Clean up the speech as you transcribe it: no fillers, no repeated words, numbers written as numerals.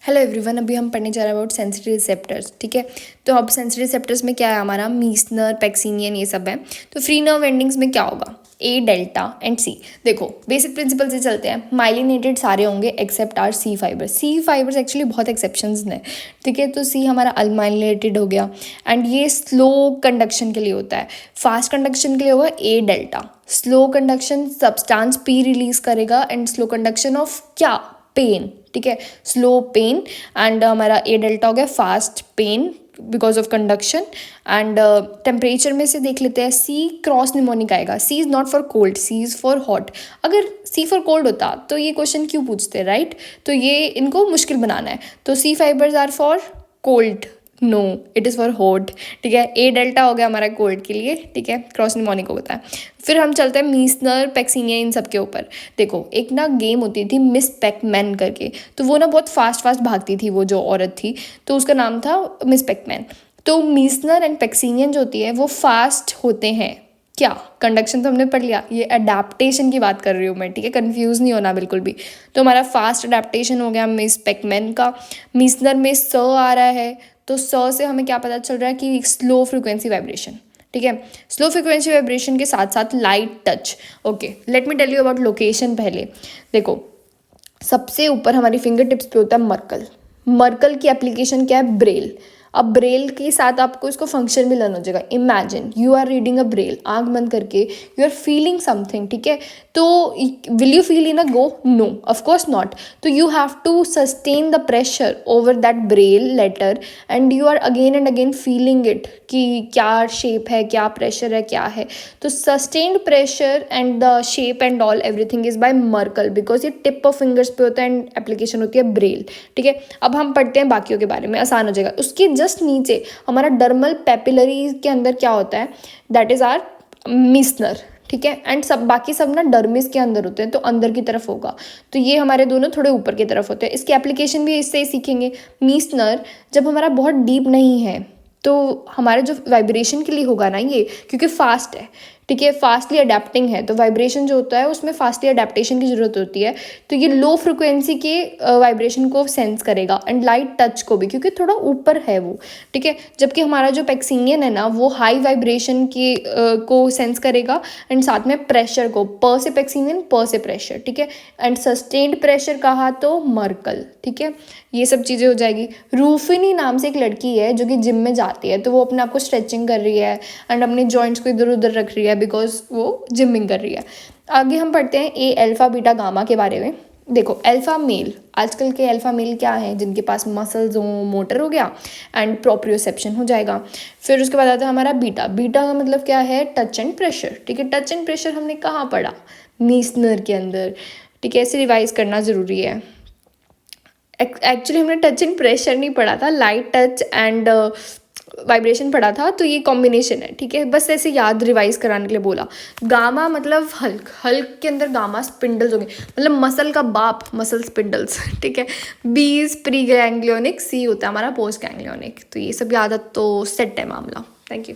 Hello everyone, अभी हम पढ़ने जा रहे हैं अबाउट सेंसरी रिसेप्टर्स। ठीक है, तो अब सेंसरी रिसेप्टर्स में क्या है, हमारा मीसनर, पैक्सिनियन, ये सब है। तो फ्री नर्व एंडिंग्स में क्या होगा, ए, डेल्टा एंड सी। देखो बेसिक प्रिंसिपल से चलते हैं। माइलिनेटेड सारे होंगे एक्सेप्ट आर सी फाइबर्स। सी फाइबर्स एक्चुअली बहुत एक्सेप्शंस हैं। ठीक है, तो सी हमारा अनमाइलिनेटेड हो गया एंड ये स्लो कंडक्शन के लिए होता है। फास्ट कंडक्शन के लिए होगा A, delta. Slow conduction substance P release करेगा एंड स्लो कंडक्शन ऑफ क्या, पेन। ठीक है, स्लो पेन एंड हमारा ए डेल्टा हो गया fast pain because of conduction. And temperature में से देख लेते हैं, सी क्रॉस निमोनिक आएगा। C is not for cold, C is for hot. अगर सी फॉर कोल्ड होता तो ये क्वेश्चन क्यों पूछते, राइट? तो ये इनको मुश्किल बनाना है। तो C fibres are for cold, no it is for hot. ठीक है, ए डेल्टा हो गया हमारा कोल्ड के लिए। ठीक है, क्रॉस निमोनिक होता है। फिर हम चलते हैं मीसनर, पैक्सिनिया, इन सब के ऊपर। देखो एक ना गेम होती थी मिस पैकमैन करके, तो वो ना बहुत फास्ट भागती थी, वो जो औरत थी, तो उसका नाम था मिस पैकमैन। तो मीसनर एंड पैक्सिनियन जो होती है वो फास्ट होते हैं। क्या, कंडक्शन तो हमने पढ़ लिया, ये अडेप्टेशन की बात कर रही हूँ मैं। ठीक है, कंफ्यूज नहीं होना बिल्कुल भी। तो हमारा फास्ट अडेप्टेशन हो गया मिस पैकमैन का। मीसनर में स आ रहा है, तो स से हमें क्या पता चल रहा है कि स्लो फ्रिक्वेंसी वाइब्रेशन। ठीक है, स्लो फ्रिक्वेंसी वाइब्रेशन के साथ साथ light touch. Okay, let me tell you about location. पहले देखो, सबसे ऊपर हमारी फिंगर टिप्स पे होता है मर्कल। मर्कल की एप्लीकेशन क्या है, ब्रेल। अब ब्रेल के साथ आपको इसको फंक्शन भी लर्न हो जाएगा। Imagine you are reading a braille, आंख बंद करके यू आर फीलिंग समथिंग। ठीक है, तो will you feel in a go, no of course not. तो you have to sustain the pressure over that Braille letter and you are again and again feeling it कि क्या shape है, क्या pressure है, क्या है। तो sustained pressure and the shape and all everything is by Merkel, because ये tip of fingers पे होता है एंड एप्लीकेशन होती है ब्रेल। ठीक है, अब हम पढ़ते हैं बाकियों के बारे में, आसान हो जाएगा। उसके जस्ट नीचे हमारा डर्मल पेपिलरी के अंदर क्या होता है, दैट इज आर मीसनर। ठीक है, एंड सब बाकी सब ना डर्मिस के अंदर होते हैं, तो अंदर की तरफ होगा। तो ये हमारे दोनों थोड़े ऊपर की तरफ होते हैं। इसकी एप्लीकेशन भी इससे ही सीखेंगे। मीसनर जब हमारा बहुत डीप नहीं है तो हमारे जो वाइब्रेशन के लिए होगा ना, ये क्योंकि फास्ट है। ठीक है, फास्टली अडेप्टिंग है, तो वाइब्रेशन जो होता है उसमें फास्टली अडेप्टेशन की ज़रूरत होती है। तो ये लो फ्रिक्वेंसी के वाइब्रेशन को सेंस करेगा एंड लाइट टच को भी, क्योंकि थोड़ा ऊपर है वो। ठीक है, जबकि हमारा जो पैक्सिनियन है ना, वो हाई वाइब्रेशन की को सेंस करेगा एंड साथ में प्रेशर को, प से पैक्सिनियन, प से प्रेशर। ठीक है, एंड सस्टेन्ड प्रेशर कहा तो मर्कल। ठीक है, ये सब चीज़ें हो जाएगी। रूफिनी नाम से एक लड़की है जो कि जिम में जाती है, तो वो अपने आप को स्ट्रेचिंग कर रही है एंड अपने जॉइंट्स को इधर उधर रख रही है बिकॉज वो जिमिंग कर रही है। आगे हम पढ़ते हैं ए, अल्फा, बीटा, गामा के बारे में। देखो अल्फा मेल, आजकल के अल्फा मेल क्या है, जिनके पास मसल्स हो, मोटर हो गया एंड प्रोप्रियोसेप्शन हो जाएगा। फिर उसके बाद आता है हमारा बीटा। बीटा का मतलब क्या है, टच एंड प्रेशर। ठीक है, टच एंड प्रेशर हमने कहाँ पढ़ा, मीसनर के अंदर। ठीक है, ऐसे रिवाइज करना ज़रूरी है। एक्चुअली हमने टच एंड प्रेशर नहीं पढ़ा था, लाइट टच एंड वाइब्रेशन पढ़ा था, तो ये कॉम्बिनेशन है। ठीक है, बस ऐसे याद रिवाइज कराने के लिए बोला। गामा मतलब हल्क, हल्क के अंदर गामा स्पिंडल्स होंगे, मतलब मसल का बाप, मसल स्पिंडल्स। ठीक है, बी इज प्री गैंग्लियोनिक, सी होता है हमारा पोस्ट गैंग्लियोनिक। तो ये सब याद है तो सेट है मामला। Thank you.